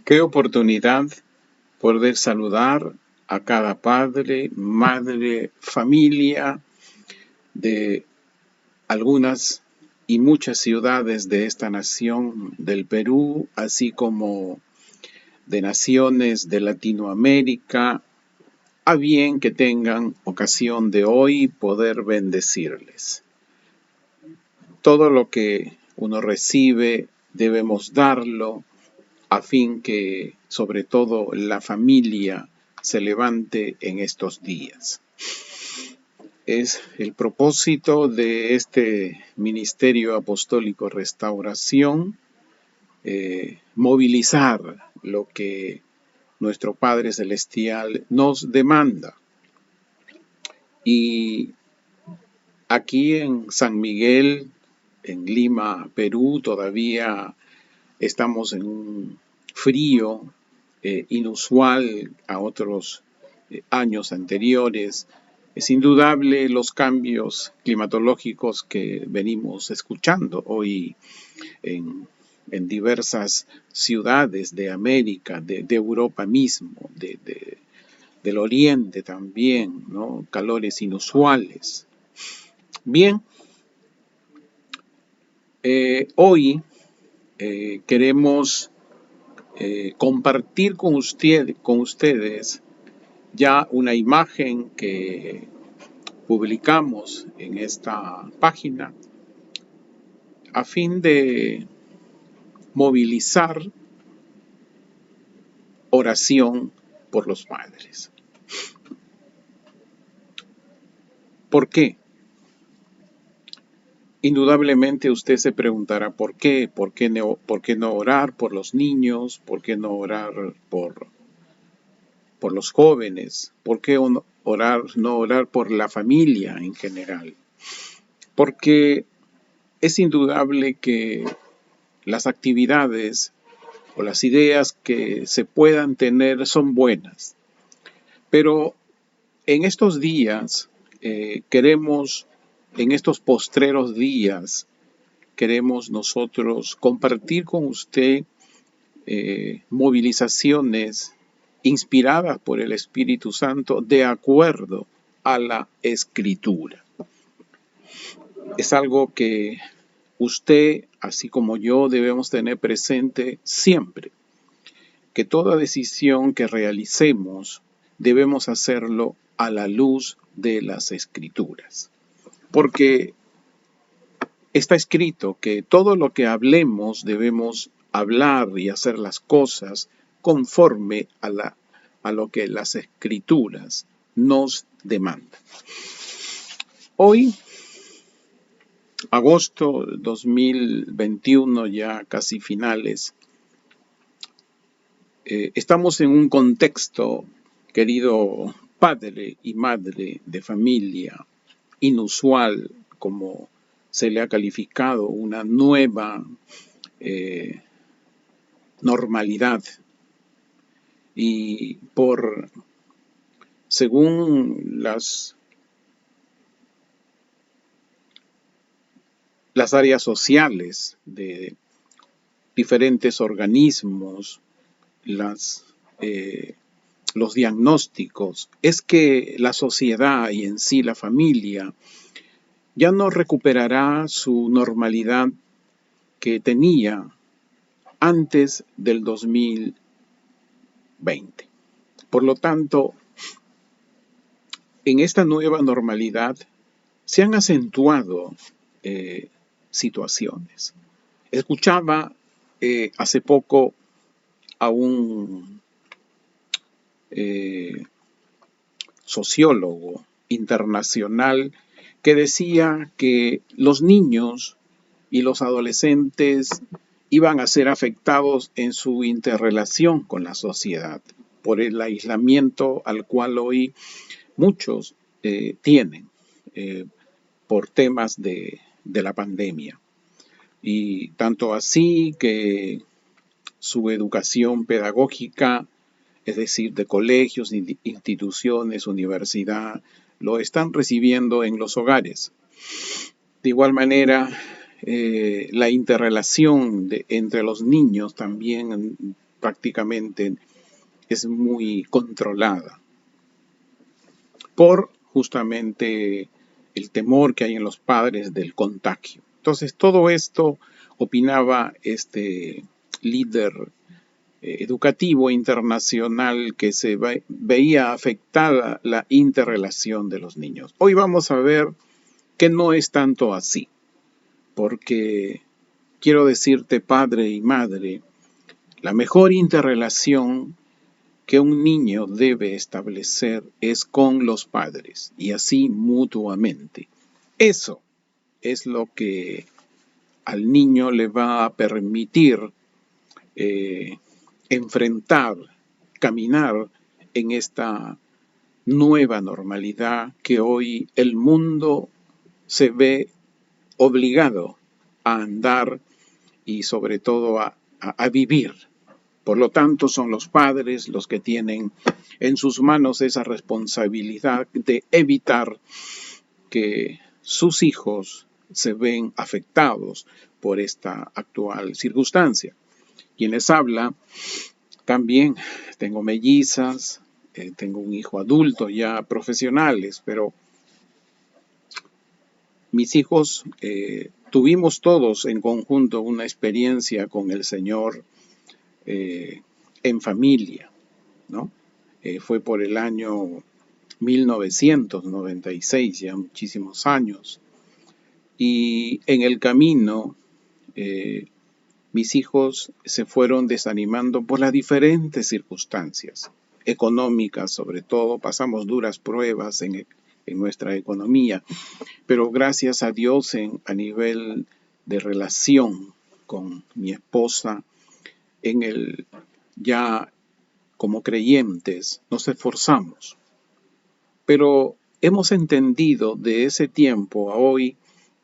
Qué oportunidad poder saludar a cada padre, madre, familia de algunas y muchas ciudades de esta nación del Perú, así como de naciones de Latinoamérica, a bien que tengan ocasión de hoy poder bendecirles. Todo lo que uno recibe debemos darlo a fin que sobre todo la familia se levante en estos días. Es el propósito de este Ministerio Apostólico Restauración, movilizar lo que nuestro Padre Celestial nos demanda. Y aquí en San Miguel, en Lima, Perú, todavía estamos en un frío inusual a otros años anteriores. Es indudable los cambios climatológicos que venimos escuchando hoy en diversas ciudades de América, de Europa mismo, del Oriente también, ¿no? Calores inusuales. Bien, hoy queremos compartir con ustedes ya una imagen que publicamos en esta página a fin de movilizar oración por los padres. ¿Por qué? Indudablemente usted se preguntará ¿por qué? ¿Por qué no orar por los niños? ¿Por qué no orar por los jóvenes? ¿Por qué no orar por la familia en general? Porque es indudable que las actividades o las ideas que se puedan tener son buenas, pero en estos días en estos postreros días, queremos nosotros compartir con usted movilizaciones inspiradas por el Espíritu Santo de acuerdo a la Escritura. Es algo que usted, así como yo, debemos tener presente siempre, que toda decisión que realicemos debemos hacerlo a la luz de las Escrituras. Porque está escrito que todo lo que hablemos debemos hablar y hacer las cosas conforme a lo que las Escrituras nos demandan. Hoy, agosto 2021, ya casi finales, estamos en un contexto, querido padre y madre de familia, inusual, como se le ha calificado, una nueva normalidad. Y según las áreas sociales de diferentes organismos, los diagnósticos, es que la sociedad y en sí la familia ya no recuperará su normalidad que tenía antes del 2020. Por lo tanto, en esta nueva normalidad se han acentuado situaciones. Escuchaba hace poco a un sociólogo internacional que decía que los niños y los adolescentes iban a ser afectados en su interrelación con la sociedad por el aislamiento al cual hoy muchos tienen por temas de la pandemia. Y tanto así que su educación pedagógica, es decir, de colegios, instituciones, universidad, lo están recibiendo en los hogares. De igual manera, la interrelación entre los niños también prácticamente es muy controlada por justamente el temor que hay en los padres del contagio. Entonces, todo esto opinaba este líder educativo internacional que se veía afectada la interrelación de los niños. Hoy vamos a ver que no es tanto así, porque quiero decirte, padre y madre, la mejor interrelación que un niño debe establecer es con los padres y así mutuamente. Eso es lo que al niño le va a permitir enfrentar, caminar en esta nueva normalidad que hoy el mundo se ve obligado a andar y sobre todo a vivir. Por lo tanto, son los padres los que tienen en sus manos esa responsabilidad de evitar que sus hijos se ven afectados por esta actual circunstancia. Quienes hablan, también tengo mellizas, tengo un hijo adulto ya profesionales, pero mis hijos tuvimos todos en conjunto una experiencia con el Señor en familia, ¿no? Fue por el año 1996, ya muchísimos años, y en el camino mis hijos se fueron desanimando por las diferentes circunstancias económicas, sobre todo pasamos duras pruebas en nuestra economía, pero gracias a Dios a nivel de relación con mi esposa, ya como creyentes nos esforzamos, pero hemos entendido de ese tiempo a hoy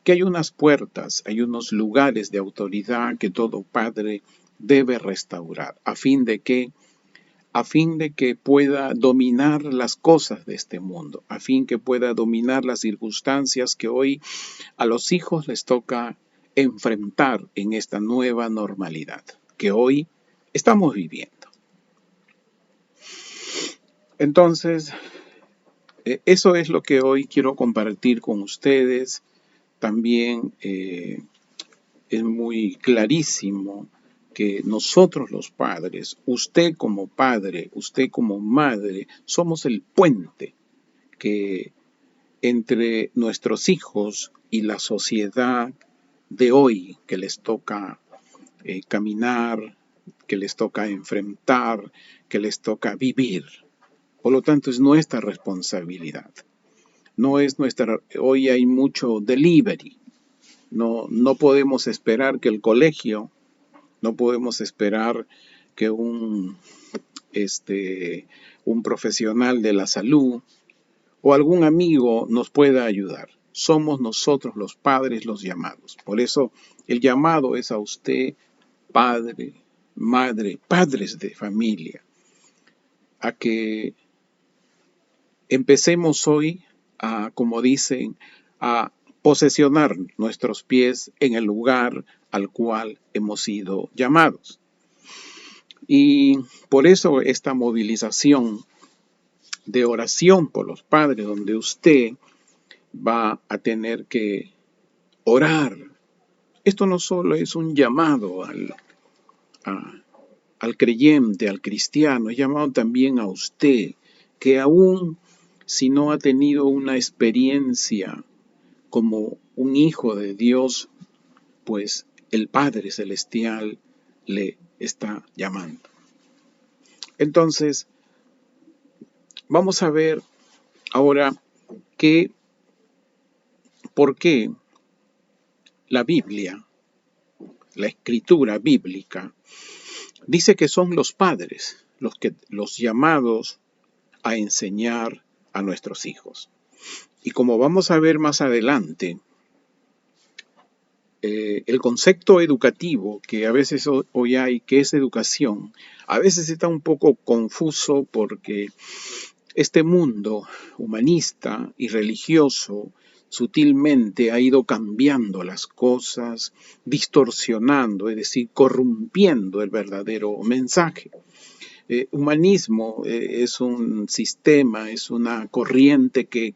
que hay unas puertas, hay unos lugares de autoridad que todo padre debe restaurar, a fin de que pueda dominar las cosas de este mundo, a fin que pueda dominar las circunstancias que hoy a los hijos les toca enfrentar en esta nueva normalidad que hoy estamos viviendo. Entonces, eso es lo que hoy quiero compartir con ustedes. También es muy clarísimo que nosotros los padres, usted como padre, usted como madre, somos el puente que entre nuestros hijos y la sociedad de hoy que les toca caminar, que les toca enfrentar, que les toca vivir. Por lo tanto, es nuestra responsabilidad. No es nuestra. Hoy hay mucho delivery. No podemos esperar que el colegio, no podemos esperar que un profesional de la salud o algún amigo nos pueda ayudar. Somos nosotros los padres los llamados. Por eso el llamado es a usted, padre, madre, padres de familia, a que empecemos hoy como dicen, a posesionar nuestros pies en el lugar al cual hemos sido llamados. Y por eso esta movilización de oración por los padres, donde usted va a tener que orar. Esto no solo es un llamado al creyente, al cristiano, es llamado también a usted, que aún si no ha tenido una experiencia como un hijo de Dios, pues el Padre Celestial le está llamando. Entonces, vamos a ver ahora por qué la Biblia, la escritura bíblica, dice que son los padres los llamados a enseñar a nuestros hijos. Y como vamos a ver más adelante, el concepto educativo que a veces hoy hay, que es educación, a veces está un poco confuso porque este mundo humanista y religioso sutilmente ha ido cambiando las cosas, distorsionando, es decir, corrompiendo el verdadero mensaje. Humanismo es un sistema, es una corriente que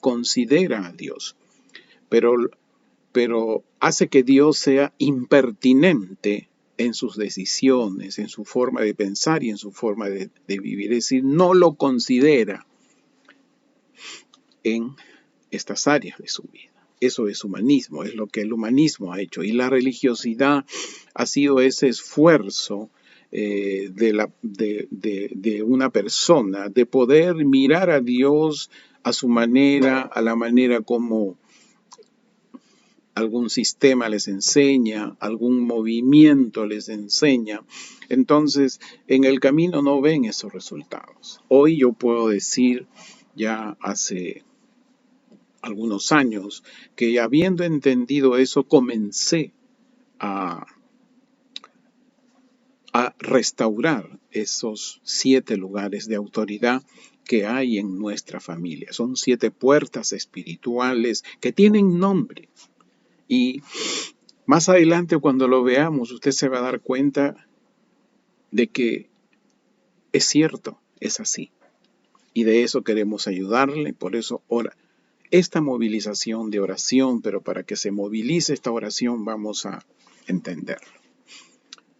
considera a Dios, pero hace que Dios sea impertinente en sus decisiones, en su forma de pensar y en su forma de vivir. Es decir, no lo considera en estas áreas de su vida. Eso es humanismo, es lo que el humanismo ha hecho. Y la religiosidad ha sido ese esfuerzo de una persona de poder mirar a Dios a su manera, a la manera como algún sistema les enseña, algún movimiento les enseña. Entonces, en el camino no ven esos resultados. Hoy yo puedo decir, ya hace algunos años, que habiendo entendido eso, comencé a restaurar esos 7 lugares de autoridad que hay en nuestra familia. Son 7 puertas espirituales que tienen nombre. Y más adelante, cuando lo veamos, usted se va a dar cuenta de que es cierto, es así. Y de eso queremos ayudarle, por eso ora. Esta movilización de oración, pero para que se movilice esta oración vamos a entenderlo.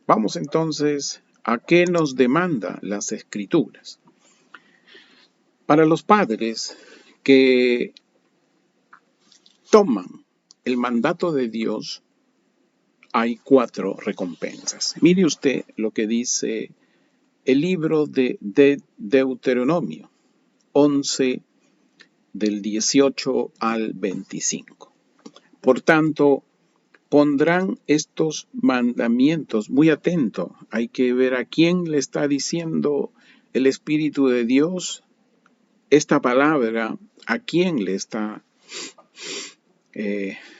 Vamos entonces a qué nos demanda las Escrituras. Para los padres que toman el mandato de Dios, hay 4 recompensas. Mire usted lo que dice el libro de Deuteronomio 11, del 18 al 25. Por tanto, pondrán estos mandamientos, muy atento, hay que ver a quién le está diciendo el Espíritu de Dios esta palabra, a quién le está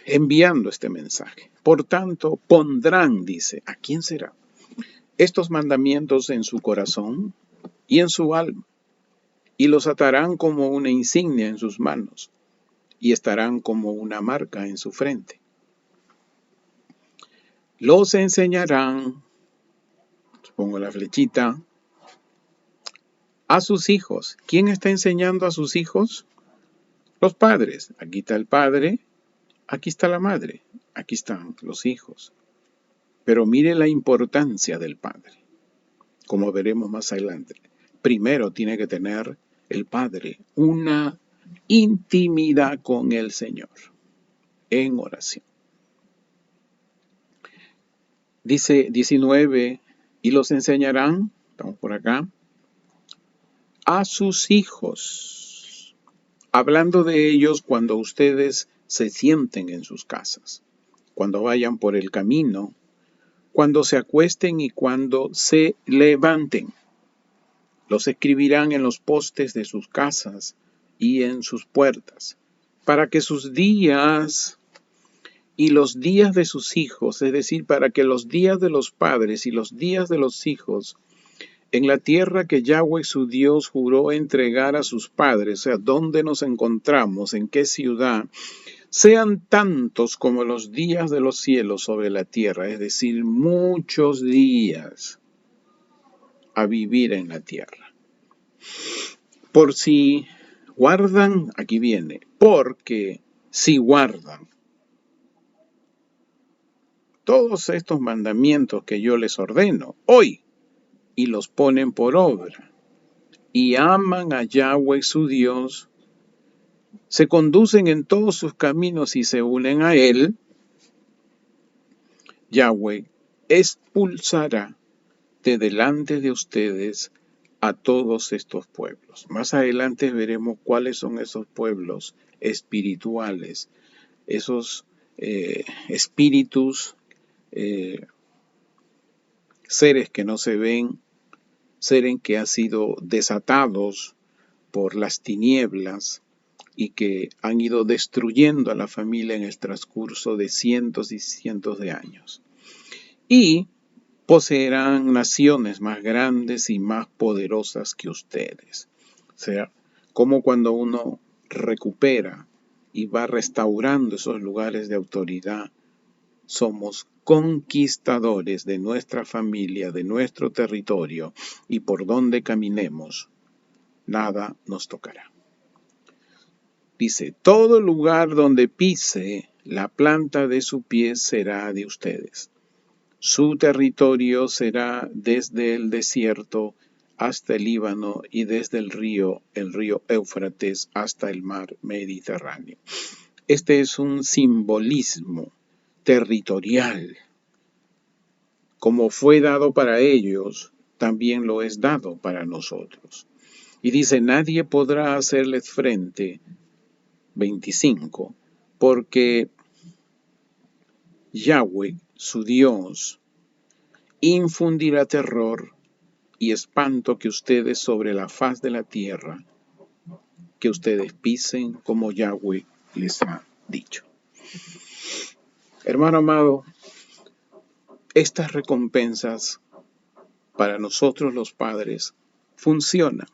enviando este mensaje. Por tanto, pondrán, dice, ¿a quién será? Estos mandamientos en su corazón y en su alma, y los atarán como una insignia en sus manos, y estarán como una marca en su frente. Los enseñarán, pongo la flechita, a sus hijos. ¿Quién está enseñando a sus hijos? Los padres. Aquí está el padre, aquí está la madre, aquí están los hijos. Pero mire la importancia del padre, como veremos más adelante. Primero tiene que tener el padre una intimidad con el Señor en oración. Dice 19, y los enseñarán, estamos por acá, a sus hijos, hablando de ellos cuando ustedes se sienten en sus casas, cuando vayan por el camino, cuando se acuesten y cuando se levanten. Los escribirán en los postes de sus casas y en sus puertas, para que sus días y los días de sus hijos, es decir, para que los días de los padres y los días de los hijos en la tierra que Yahweh su Dios juró entregar a sus padres, o sea, ¿dónde nos encontramos? ¿En qué ciudad? Sean tantos como los días de los cielos sobre la tierra, es decir, muchos días a vivir en la tierra. Por si guardan, aquí viene, porque si guardan todos estos mandamientos que yo les ordeno hoy y los ponen por obra y aman a Yahweh su Dios, se conducen en todos sus caminos y se unen a Él, Yahweh expulsará de delante de ustedes a todos estos pueblos. Más adelante veremos cuáles son esos pueblos espirituales, esos espíritus, seres que no se ven, seres que han sido desatados por las tinieblas y que han ido destruyendo a la familia en el transcurso de cientos y cientos de años. Y poseerán naciones más grandes y más poderosas que ustedes. O sea, como cuando uno recupera y va restaurando esos lugares de autoridad. Somos conquistadores de nuestra familia, de nuestro territorio, y por donde caminemos, nada nos tocará. Dice, todo lugar donde pise la planta de su pie será de ustedes. Su territorio será desde el desierto hasta el Líbano y desde el río Éufrates hasta el mar Mediterráneo. Este es un simbolismo territorial. Como fue dado para ellos, también lo es dado para nosotros. Y dice, nadie podrá hacerles frente, 25, porque Yahweh, su Dios, infundirá terror y espanto que ustedes sobre la faz de la tierra, que ustedes pisen como Yahweh les ha dicho. Hermano amado, estas recompensas para nosotros los padres funcionan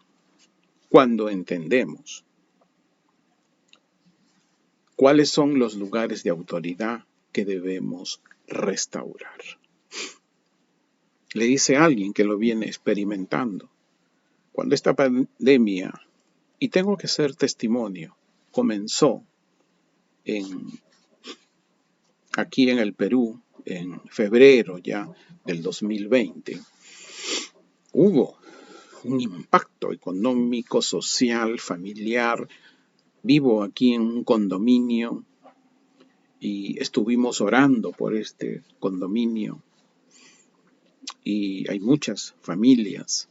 cuando entendemos cuáles son los lugares de autoridad que debemos restaurar. Le dice a alguien que lo viene experimentando. Cuando esta pandemia, y tengo que ser testimonio, comenzó aquí en el Perú, en febrero ya del 2020, hubo un impacto económico, social, familiar. Vivo aquí en un condominio y estuvimos orando por este condominio y hay muchas familias.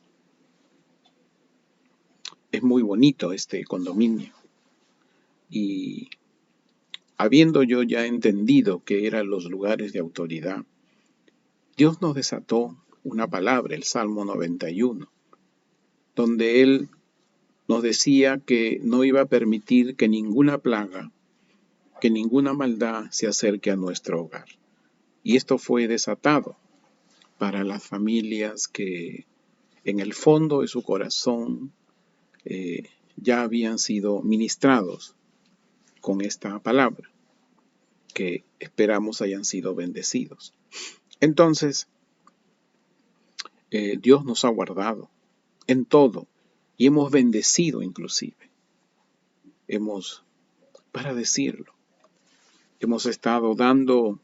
Es muy bonito este condominio y habiendo yo ya entendido que eran los lugares de autoridad, Dios nos desató una palabra, el Salmo 91, donde Él nos decía que no iba a permitir que ninguna plaga, que ninguna maldad se acerque a nuestro hogar. Y esto fue desatado para las familias que en el fondo de su corazón ya habían sido ministrados con esta palabra, que esperamos hayan sido bendecidos. Entonces, Dios nos ha guardado en todo y hemos bendecido inclusive. Para decirlo, hemos estado dando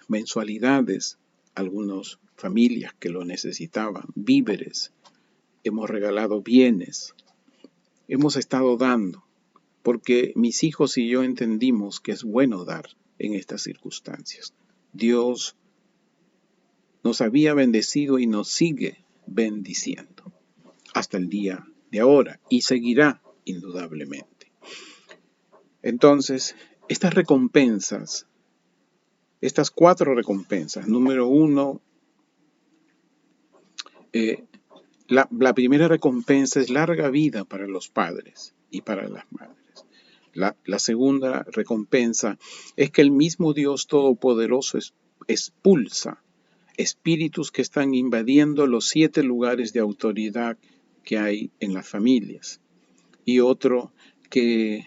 mensualidades a algunas familias que lo necesitaban, víveres, hemos regalado bienes, hemos estado dando, porque mis hijos y yo entendimos que es bueno dar en estas circunstancias. Dios nos había bendecido y nos sigue bendiciendo hasta el día de ahora y seguirá indudablemente. Entonces, estas recompensas, estas 4 recompensas, número 1, la primera recompensa es larga vida para los padres y para las madres. La segunda recompensa es que el mismo Dios Todopoderoso expulsa espíritus que están invadiendo los 7 lugares de autoridad que hay en las familias. Y otro, que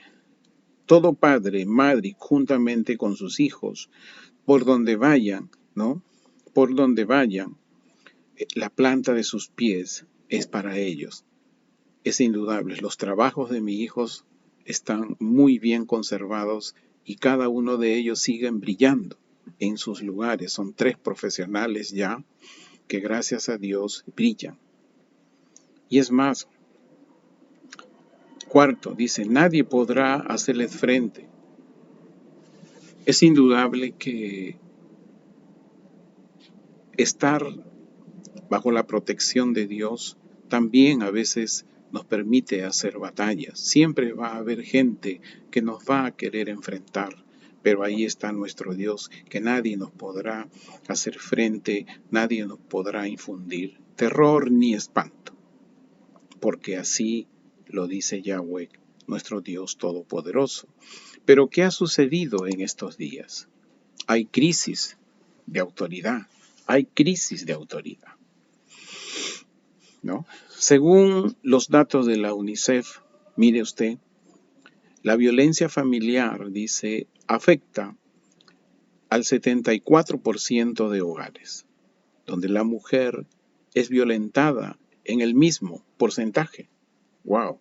todo padre, madre, juntamente con sus hijos, por donde vayan, ¿no? Por donde vayan, la planta de sus pies es para ellos. Es indudable, los trabajos de mis hijos están muy bien conservados y cada uno de ellos siguen brillando en sus lugares. Son 3 profesionales ya que gracias a Dios brillan. Y es más, 4, dice, nadie podrá hacerles frente. Es indudable que estar bajo la protección de Dios también a veces nos permite hacer batallas. Siempre va a haber gente que nos va a querer enfrentar, pero ahí está nuestro Dios, que nadie nos podrá hacer frente, nadie nos podrá infundir terror ni espanto, porque así lo dice Yahweh, nuestro Dios Todopoderoso. Pero ¿qué ha sucedido en estos días? Hay crisis de autoridad, hay crisis de autoridad, ¿no? Según los datos de la UNICEF, mire usted, La violencia familiar, dice, afecta al 74% de hogares, donde la mujer es violentada en el mismo porcentaje. ¡Wow!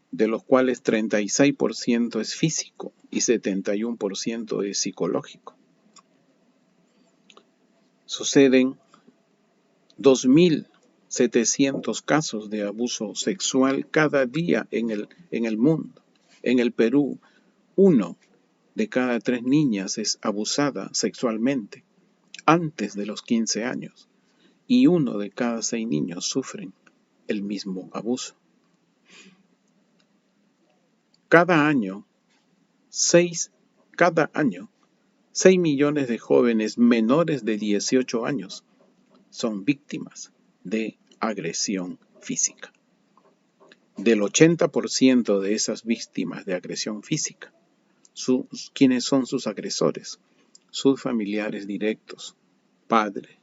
De los cuales 36% es físico y 71% es psicológico. Suceden 2.700 casos de abuso sexual cada día en el mundo. En el Perú, 1 de cada 3 niñas es abusada sexualmente antes de los 15 años y 1 de cada 6 niños sufren el mismo abuso. Cada año, 6 millones de jóvenes menores de 18 años son víctimas de agresión física. Del 80% de esas víctimas de agresión física, ¿quiénes son sus agresores? Sus familiares directos, padre,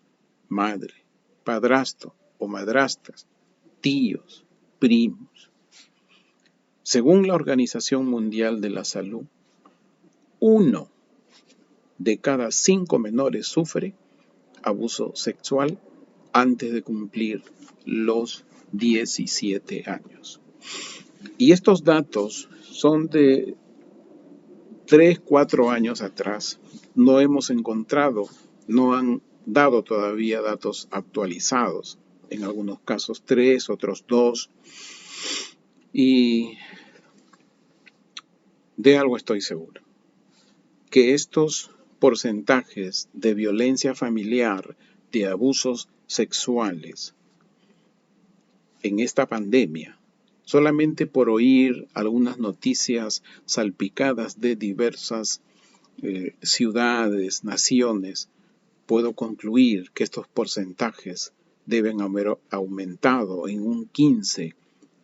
madre, padrastro o madrastas, tíos, primos. Según la Organización Mundial de la Salud, 1 de cada 5 menores sufre abuso sexual antes de cumplir los 17 años. Y estos datos son de 3, 4 años atrás. No hemos encontrado, no han dado todavía datos actualizados. En algunos casos 3, otros 2. Y de algo estoy seguro, que estos porcentajes de violencia familiar, de abusos sexuales en esta pandemia, solamente por oír algunas noticias salpicadas de diversas ciudades, naciones, puedo concluir que estos porcentajes deben haber aumentado en un 15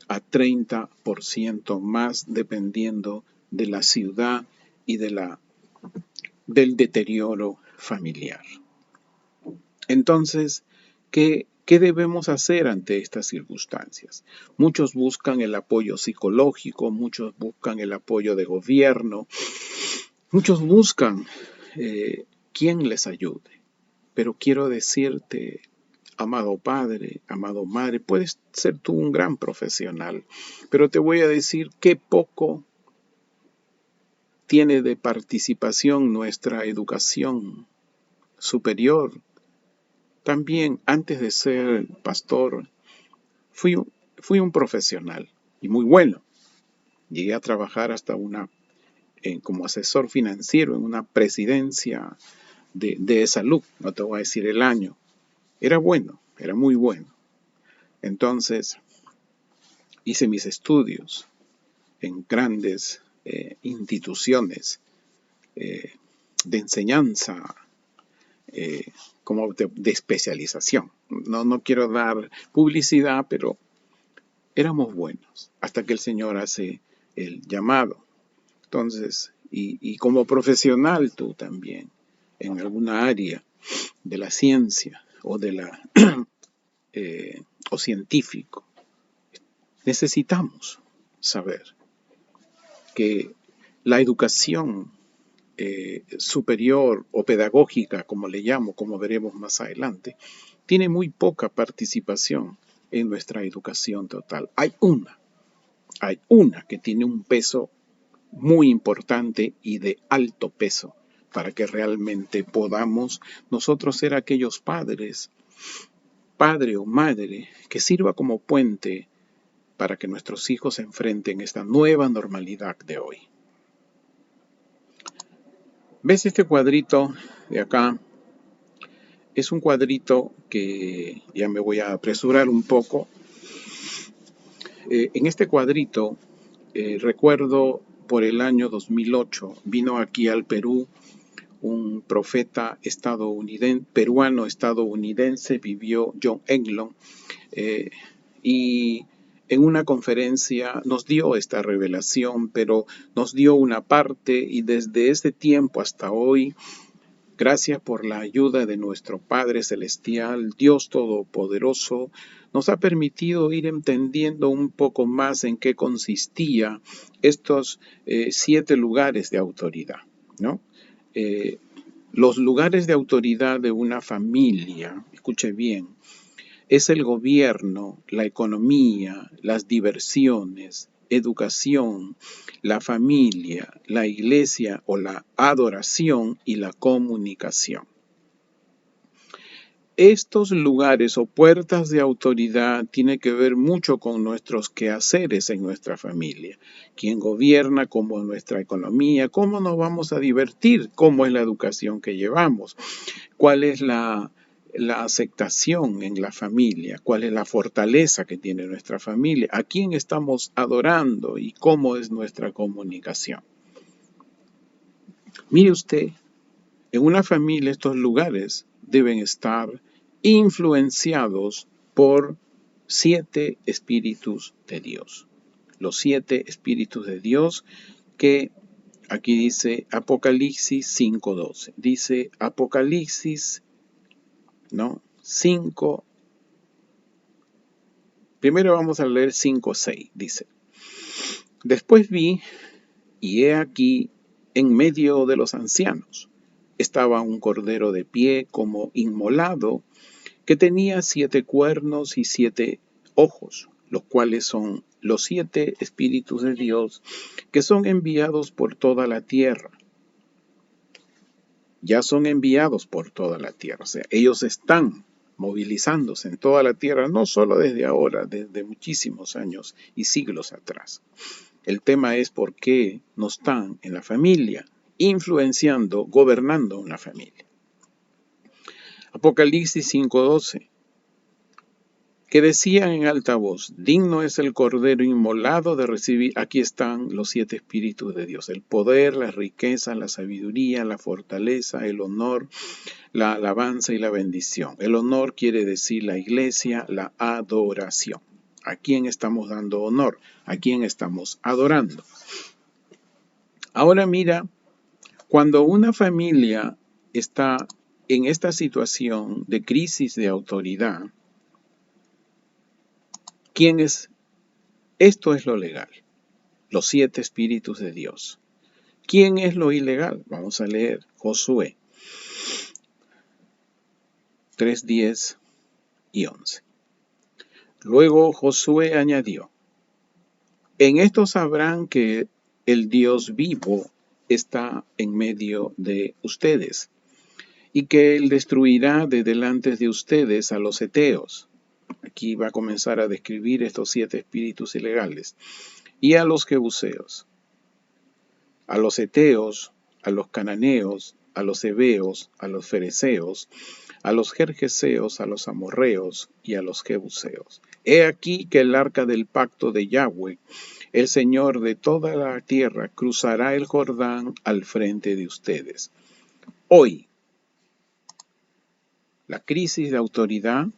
a 30% más dependiendo de la ciudad y del deterioro familiar. Entonces, ¿qué debemos hacer ante estas circunstancias? Muchos buscan el apoyo psicológico, muchos buscan el apoyo de gobierno, muchos buscan quien les ayude. Pero quiero decirte, amado padre, amado madre, puedes ser tú un gran profesional, pero te voy a decir qué poco tiene de participación nuestra educación superior. También, antes de ser pastor, fui un profesional y muy bueno. Llegué a trabajar hasta como asesor financiero en una presidencia de salud. No te voy a decir el año. Era bueno, era muy bueno. Entonces, hice mis estudios en grandes instituciones de enseñanza, como de especialización. No quiero dar publicidad, pero éramos buenos hasta que el Señor hace el llamado. Entonces, y como profesional tú también, en alguna área de la ciencia o de la o científico, necesitamos saber que la educación superior o pedagógica, como le llamo, como veremos más adelante, tiene muy poca participación en nuestra educación total. Hay una que tiene un peso muy importante y de alto peso para que realmente podamos nosotros ser aquellos padre o madre, que sirva como puente para que nuestros hijos se enfrenten a esta nueva normalidad de hoy. ¿Ves este cuadrito de acá? Es un cuadrito que ya me voy a apresurar un poco. En este cuadrito, recuerdo por el año 2008, vino aquí al Perú un profeta peruano-estadounidense, vivió John Eglon, y en una conferencia nos dio esta revelación, pero nos dio una parte y desde ese tiempo hasta hoy, gracias por la ayuda de nuestro Padre Celestial, Dios Todopoderoso, nos ha permitido ir entendiendo un poco más en qué consistía estos 7 lugares de autoridad, ¿no? Los lugares de autoridad de una familia, escuche bien, es el gobierno, la economía, las diversiones, educación, la familia, la iglesia o la adoración y la comunicación. Estos lugares o puertas de autoridad tienen que ver mucho con nuestros quehaceres en nuestra familia. ¿Quién gobierna? ¿Cómo es nuestra economía? ¿Cómo nos vamos a divertir? ¿Cómo es la educación que llevamos? ¿Cuál es la aceptación en la familia? ¿Cuál es la fortaleza que tiene nuestra familia? ¿A quién estamos adorando? ¿Y cómo es nuestra comunicación? Mire usted, en una familia estos lugares deben estar influenciados por 7 espíritus de Dios. Los 7 espíritus de Dios que aquí dice Apocalipsis 5:12. Dice Apocalipsis, ¿no? 5. Primero vamos a leer 5:6. Dice, después vi, y he aquí, en medio de los ancianos, estaba un cordero de pie como inmolado, que tenía 7 cuernos y 7 ojos, los cuales son los 7 espíritus de Dios que son enviados por toda la tierra. Ya son enviados por toda la tierra, o sea, ellos están movilizándose en toda la tierra, no solo desde ahora, desde muchísimos años y siglos atrás. El tema es por qué no están en la familia, influenciando, gobernando una familia. Apocalipsis 5:12, que decían en alta voz, digno es el Cordero inmolado de recibir, aquí están los 7 espíritus de Dios, el poder, la riqueza, la sabiduría, la fortaleza, el honor, la alabanza y la bendición. El honor quiere decir la iglesia, la adoración. ¿A quién estamos dando honor? ¿A quién estamos adorando? Ahora mira, cuando una familia está en esta situación de crisis de autoridad, ¿quién es? Esto es lo legal, los 7 espíritus de Dios. ¿Quién es lo ilegal? Vamos a leer Josué 3:10 y 11. Luego Josué añadió, en esto sabrán que el Dios vivo está en medio de ustedes, y que Él destruirá de delante de ustedes a los heteos. Aquí va a comenzar a describir estos 7 espíritus ilegales. Y a los jebuseos, a los heteos, a los cananeos, a los heveos, a los fereceos, a los gergeseos, a los amorreos y a los jebuseos. He aquí que el arca del pacto de Yahweh, el Señor de toda la tierra, cruzará el Jordán al frente de ustedes. Hoy, la crisis de autoridad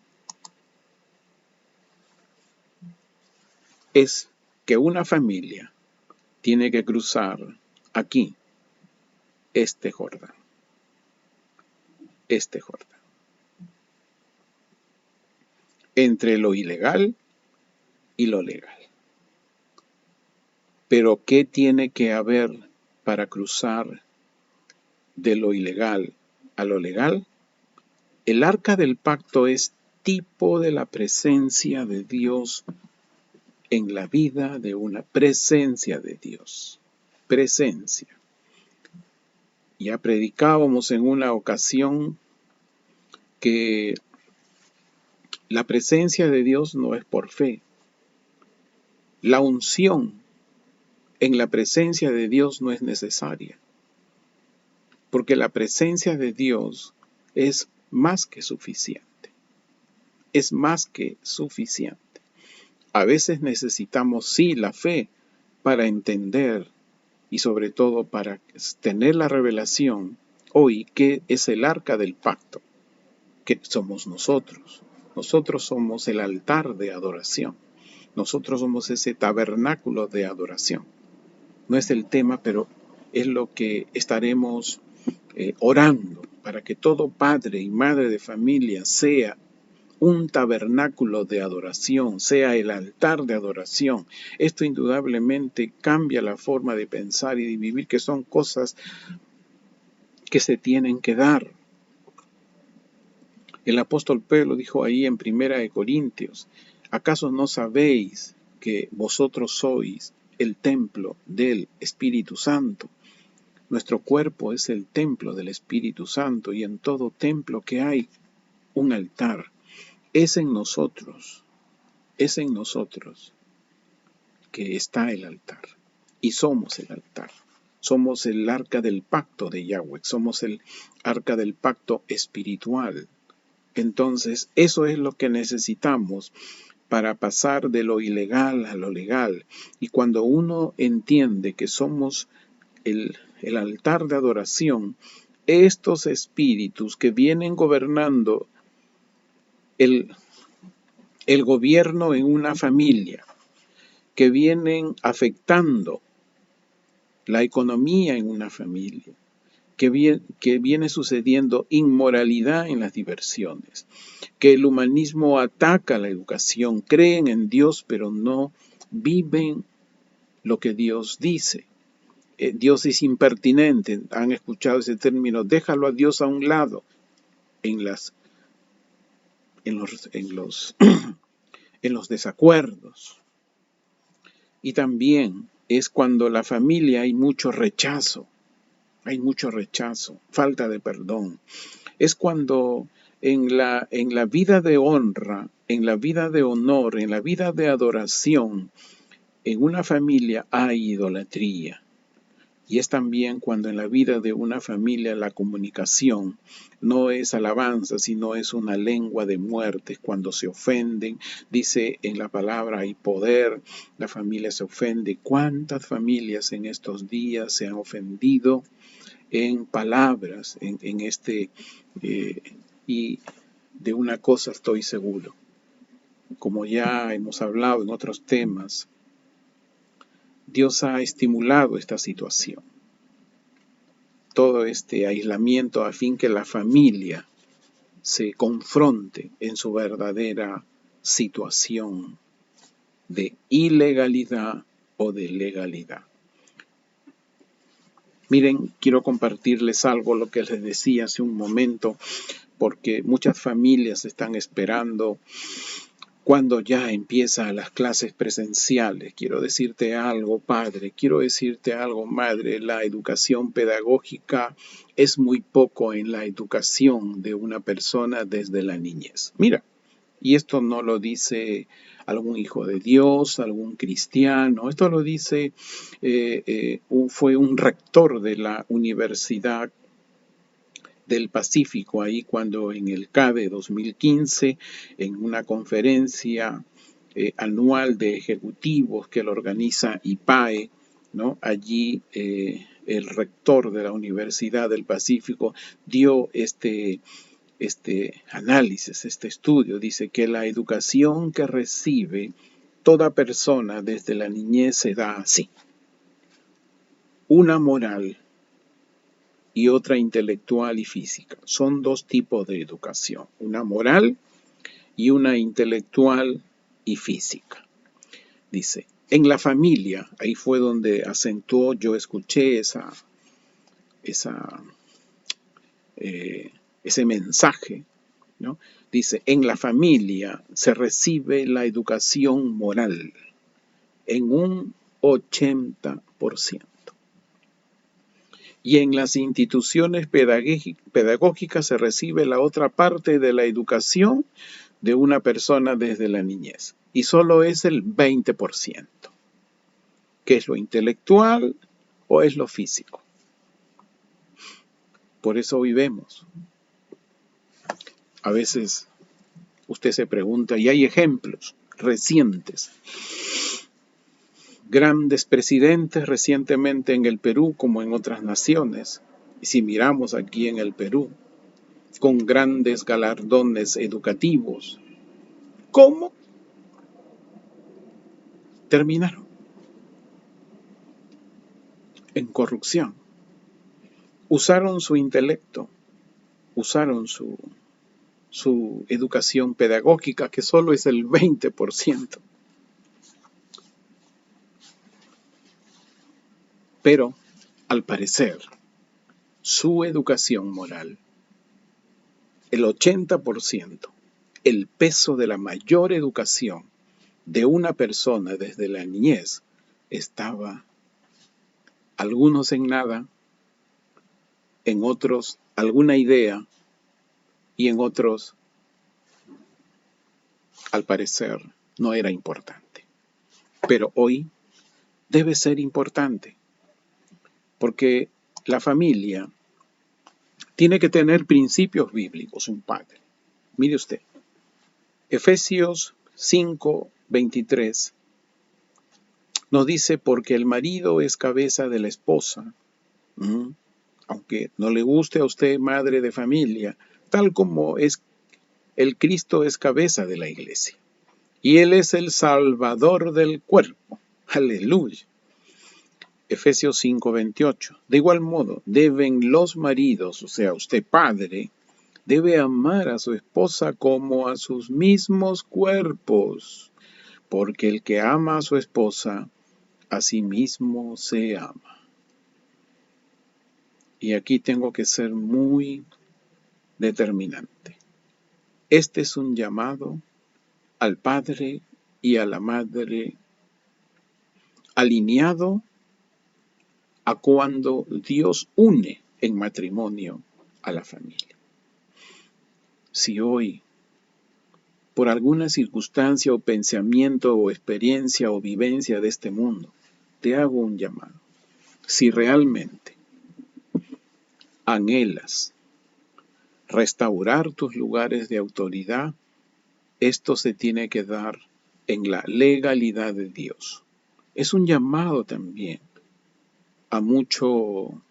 es que una familia tiene que cruzar aquí este Jordán. Este Jordán. Entre lo ilegal y lo legal. Pero ¿qué tiene que haber para cruzar de lo ilegal a lo legal? El arca del pacto es tipo de la presencia de Dios en la vida de una presencia de Dios. Presencia. Ya predicábamos en una ocasión que la presencia de Dios no es por fe. La unción en la presencia de Dios no es necesaria, porque la presencia de Dios es más que suficiente. Es más que suficiente. A veces necesitamos, sí, la fe para entender y sobre todo para tener la revelación hoy que es el arca del pacto, que somos nosotros. Nosotros somos el altar de adoración. Nosotros somos ese tabernáculo de adoración. No es el tema, pero es lo que estaremos orando para que todo padre y madre de familia sea un tabernáculo de adoración, sea el altar de adoración. Esto indudablemente cambia la forma de pensar y de vivir, que son cosas que se tienen que dar. El apóstol Pedro dijo ahí en 1 Corintios, ¿acaso no sabéis que vosotros sois el templo del Espíritu Santo? Nuestro cuerpo es el templo del Espíritu Santo, y en todo templo que hay un altar. Es en nosotros que está el altar, y somos el altar. Somos el arca del pacto de Yahweh, somos el arca del pacto espiritual. Entonces, eso es lo que necesitamos para pasar de lo ilegal a lo legal. Y cuando uno entiende que somos el altar de adoración, estos espíritus que vienen gobernando el gobierno en una familia, que vienen afectando la economía en una familia, que viene sucediendo inmoralidad en las diversiones, que el humanismo ataca la educación, creen en Dios pero no viven lo que Dios dice. Dios es impertinente, han escuchado ese término, déjalo a Dios a un lado en los desacuerdos. Y también es cuando la familia hay mucho rechazo, falta de perdón. Es cuando en la vida de honra, en la vida de honor, en la vida de adoración, en una familia hay idolatría. Y es también cuando en la vida de una familia la comunicación no es alabanza, sino es una lengua de muerte. Cuando se ofenden, dice en la palabra hay poder, la familia se ofende. ¿Cuántas familias en estos días se han ofendido en palabras, y de una cosa estoy seguro, como ya hemos hablado en otros temas, Dios ha estimulado esta situación, todo este aislamiento a fin que la familia se confronte en su verdadera situación de ilegalidad o de legalidad. Miren, quiero compartirles algo, lo que les decía hace un momento, porque muchas familias están esperando cuando ya empiezan las clases presenciales. Quiero decirte algo, padre, quiero decirte algo, madre, la educación pedagógica es muy poco en la educación de una persona desde la niñez. Mira, y esto no lo dice algún hijo de Dios, algún cristiano, esto lo dice, fue un rector de la Universidad del Pacífico, ahí cuando en el CADE 2015, en una conferencia anual de ejecutivos que lo organiza IPAE, ¿no? Allí el rector de la Universidad del Pacífico dio este análisis, este estudio. Dice que la educación que recibe toda persona desde la niñez se da así: una moral y otra intelectual y física. Son dos tipos de educación, una moral y una intelectual y física. Dice, en la familia, ahí fue donde acentuó, yo escuché ese mensaje, ¿no? Dice, en la familia se recibe la educación moral en un 80%. Y en las instituciones pedagógicas se recibe la otra parte de la educación de una persona desde la niñez. Y solo es el 20%. ¿Qué es lo intelectual o es lo físico? Por eso hoy vemos. A veces usted se pregunta, y hay ejemplos recientes. Grandes presidentes recientemente en el Perú como en otras naciones. Y si miramos aquí en el Perú, con grandes galardones educativos, ¿cómo terminaron? En corrupción. Usaron su intelecto, usaron su su educación pedagógica, que solo es el 20%. Pero, al parecer, su educación moral, el 80%, el peso de la mayor educación de una persona desde la niñez, estaba, algunos en nada, en otros alguna idea y en otros, al parecer, no era importante. Pero hoy debe ser importante, porque la familia tiene que tener principios bíblicos, un padre. Mire usted, Efesios 5:23 nos dice, porque el marido es cabeza de la esposa, aunque no le guste a usted, madre de familia, tal como es el Cristo es cabeza de la iglesia. Y Él es el Salvador del cuerpo. Aleluya. Efesios 5:28. De igual modo, deben los maridos, o sea, usted padre, debe amar a su esposa como a sus mismos cuerpos, porque el que ama a su esposa, a sí mismo se ama. Y aquí tengo que ser muy determinante. Este es un llamado al padre y a la madre alineado a cuando Dios une en matrimonio a la familia. Si hoy, por alguna circunstancia o pensamiento o experiencia o vivencia de este mundo, te hago un llamado, si realmente anhelas restaurar tus lugares de autoridad, esto se tiene que dar en la legalidad de Dios. Es un llamado también a mucho,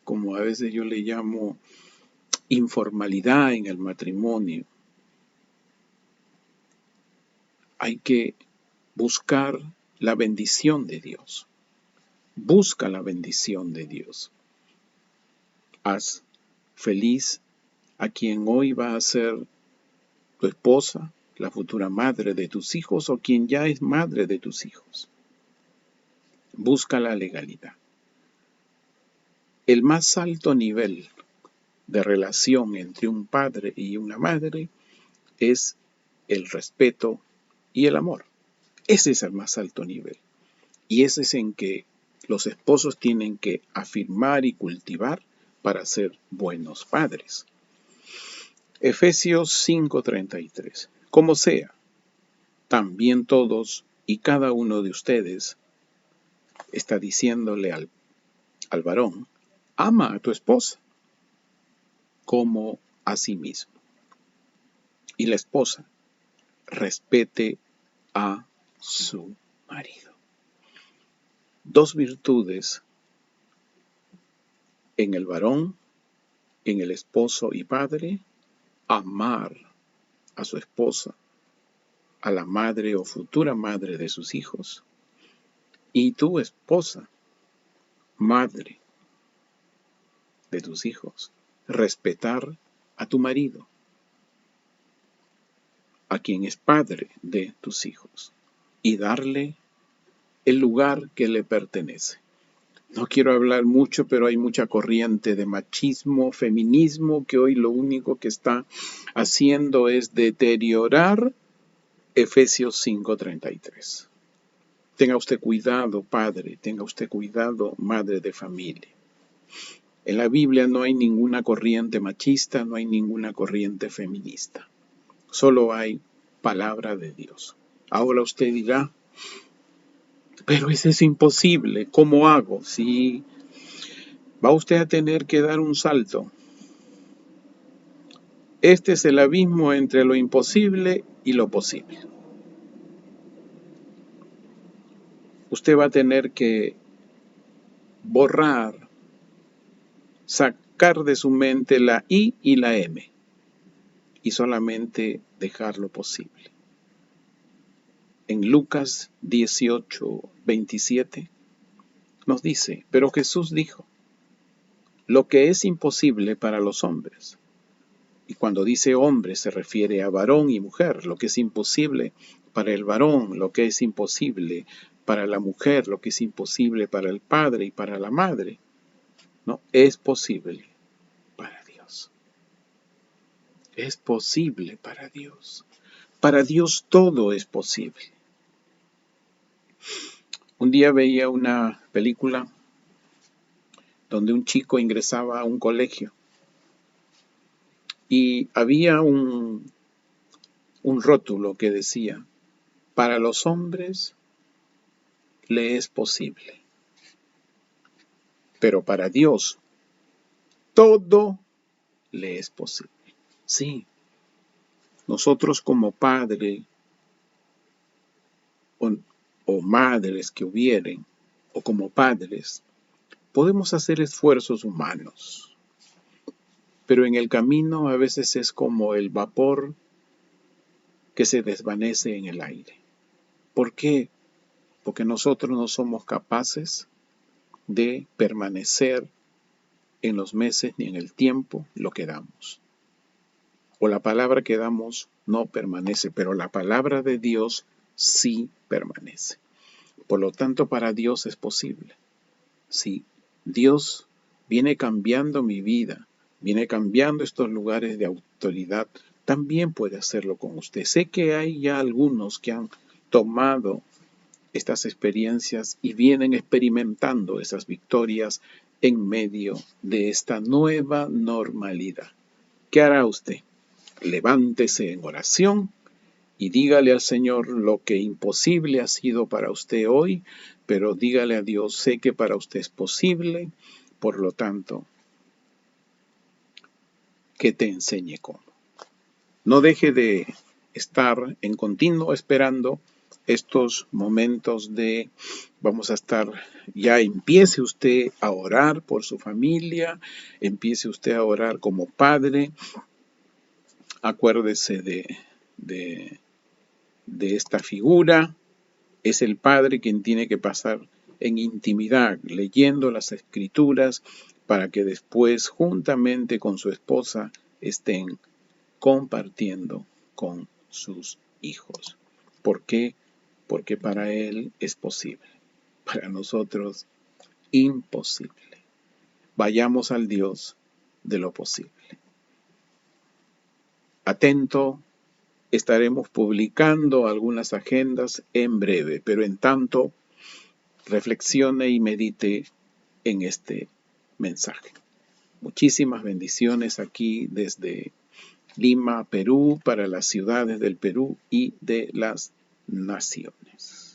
como a veces yo le llamo, informalidad en el matrimonio. Hay que buscar la bendición de Dios. Busca la bendición de Dios. Haz feliz a quien hoy va a ser tu esposa, la futura madre de tus hijos o quien ya es madre de tus hijos. Busca la legalidad. El más alto nivel de relación entre un padre y una madre es el respeto y el amor. Ese es el más alto nivel. Y ese es en que los esposos tienen que afirmar y cultivar para ser buenos padres. Efesios 5:33. Como sea, también todos y cada uno de ustedes está diciéndole al varón, ama a tu esposa como a sí mismo. Y la esposa respete a su marido. Dos virtudes en el varón, en el esposo y padre: amar a su esposa, a la madre o futura madre de sus hijos, y tu esposa, madre de tus hijos, respetar a tu marido, a quien es padre de tus hijos, y darle el lugar que le pertenece. No quiero hablar mucho, pero hay mucha corriente de machismo, feminismo, que hoy lo único que está haciendo es deteriorar Efesios 5:33. Tenga usted cuidado, padre, tenga usted cuidado, madre de familia. En la Biblia no hay ninguna corriente machista, no hay ninguna corriente feminista. Solo hay palabra de Dios. Ahora usted dirá, pero eso es imposible, ¿cómo hago? Sí, va usted a tener que dar un salto. Este es el abismo entre lo imposible y lo posible. Usted va a tener que borrar, sacar de su mente la I y la M y solamente dejar lo posible. En Lucas 18:27 nos dice, pero Jesús dijo, lo que es imposible para los hombres. Y Cuando dice hombre se refiere a varón y mujer, lo que es imposible para el varón, lo que es imposible para la mujer, lo que es imposible para el padre y para la madre, ¿no? Es posible para Dios. Es posible para Dios. Para Dios todo es posible. Un día veía una película donde un chico ingresaba a un colegio y había un rótulo que decía: para los hombres le es posible, pero para Dios todo le es posible. Sí, nosotros como padre o madres que hubieren, o como padres, podemos hacer esfuerzos humanos, pero en el camino a veces es como el vapor que se desvanece en el aire. ¿Por qué? Porque nosotros no somos capaces de permanecer en los meses ni en el tiempo lo que damos. O la palabra que damos no permanece, pero la palabra de Dios sí permanece. Por lo tanto, para Dios es posible. Si Dios viene cambiando mi vida, viene cambiando estos lugares de autoridad, también puede hacerlo con usted. Sé que hay ya algunos que han tomado estas experiencias y vienen experimentando esas victorias en medio de esta nueva normalidad. ¿Qué hará usted? Levántese en oración y dígale al Señor lo que imposible ha sido para usted hoy, pero dígale a Dios: sé que para usted es posible, por lo tanto, que te enseñe cómo. No deje de estar en continuo esperando estos momentos de vamos a estar, ya empiece usted a orar por su familia, empiece usted a orar como padre, acuérdese de esta figura. Es el padre quien tiene que pasar en intimidad, leyendo las escrituras, para que después, juntamente con su esposa, estén compartiendo con sus hijos. ¿Por qué? Porque para él es posible. Para nosotros, imposible. Vayamos al Dios de lo posible. Atento. Estaremos publicando algunas agendas en breve, pero en tanto, reflexione y medite en este mensaje. Muchísimas bendiciones aquí desde Lima, Perú, para las ciudades del Perú y de las naciones.